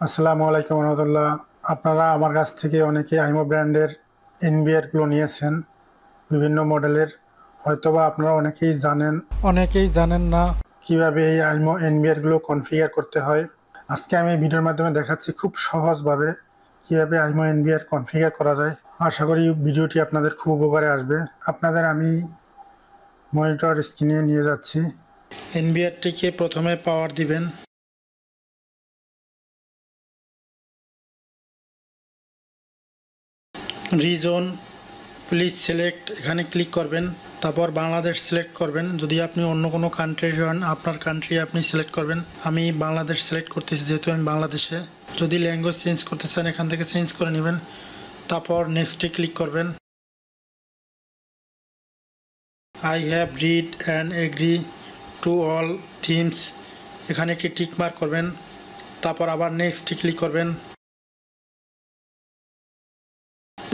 আসসালামু আলাইকুম রহমতুল্লাহ। আপনারা আমার কাছ থেকে অনেকে আইমো ব্র্যান্ডের এনবিআরগুলো নিয়েছেন, বিভিন্ন মডেলের। হয়তোবা আপনারা অনেকেই জানেন না কিভাবে এই আইমো এনবিআরগুলো কনফিগার করতে হয়। আজকে আমি ভিডিওর মাধ্যমে দেখাচ্ছি খুব সহজভাবে কিভাবে আইমো এনবিআর কনফিগার করা যায়। আশা করি ভিডিওটি আপনাদের খুব উপকারে আসবে। আপনাদের আমি মনিটর স্ক্রিনে নিয়ে যাচ্ছি। এনবিআরটিকে প্রথমে পাওয়ার দিবেন। রিজন প্লিজ সিলেক্ট, এখানে ক্লিক করবেন। তারপর বাংলাদেশ সিলেক্ট করবেন। যদি আপনি অন্য কোনো কান্ট্রির হন, আপনার কান্ট্রি আপনি সিলেক্ট করবেন। আমি বাংলাদেশ সিলেক্ট করতেছি, যেহেতু আমি বাংলাদেশে। যদি ল্যাঙ্গুয়েজ চেঞ্জ করতে চান, এখান থেকে চেঞ্জ করে নেবেন। তারপর নেক্সটে ক্লিক করবেন। I have read and agree to all themes, এখানে একটি টিক মার্ক করবেন। তারপর আবার নেক্সটে ক্লিক করবেন।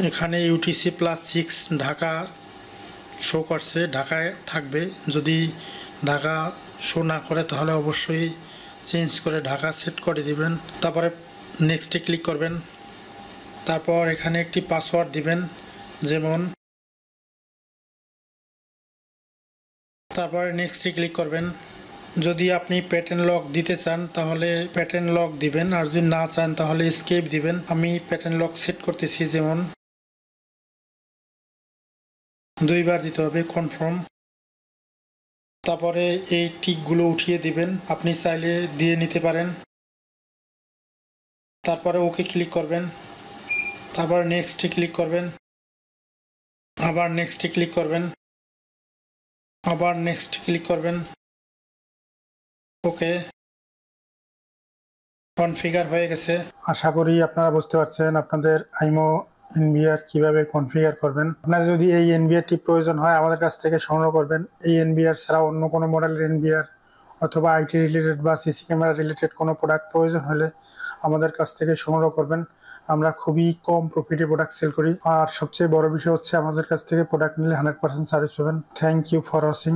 এখানে ইউটিসি +6 ঢাকা শো করছে, ঢাকায় থাকবে। যদি ঢাকা শো না করে তাহলে অবশ্যই চেঞ্জ করে ঢাকা সেট করে দিবেন। তারপরে নেক্সটে ক্লিক করবেন। তারপর এখানে একটি পাসওয়ার্ড দিবেন, যেমন। তারপরে নেক্সটে ক্লিক করবেন। যদি আপনি প্যাটার্ন লক দিতে চান তাহলে প্যাটার্ন লক দিবেন, আর যদি না চান তাহলে এসকেপ দিবেন। আমি প্যাটার্ন লক সেট করতেছি, যেমন 2বার দিতে হবে, কনফার্ম। তারপরে এই টিকগুলো উঠিয়ে দিবেন, আপনি চাইলে দিয়ে নিতে পারেন। তারপরে ওকে ক্লিক করবেন। তারপর নেক্সটে ক্লিক করবেন। আবার নেক্সটে ক্লিক করবেন। আবার নেক্সট ক্লিক করবেন। ওকে, কনফিগার হয়ে গেছে। আশা করি আপনারা বুঝতে পারছেন আপনাদের আইমো এনবিআর কিভাবে কনফিগার করবেন। আপনাদের যদি এই এনবিআরটি প্রয়োজন হয়, আমাদের কাছ থেকে সংগ্রহ করবেন। এই এনবিআর ছাড়া অন্য কোনো মডেলের এনবিআর অথবা আইটি রিলেটেড বা সিসি ক্যামেরা রিলেটেড কোনো প্রোডাক্ট প্রয়োজন হলে আমাদের কাছ থেকে সংগ্রহ করবেন। আমরা খুবই কম প্রফিটে প্রোডাক্ট সেল করি। আর সবচেয়ে বড় বিষয় হচ্ছে, আমাদের কাছ থেকে প্রোডাক্ট নিলে 100% সার্ভিস পাবেন। Thank you for watching.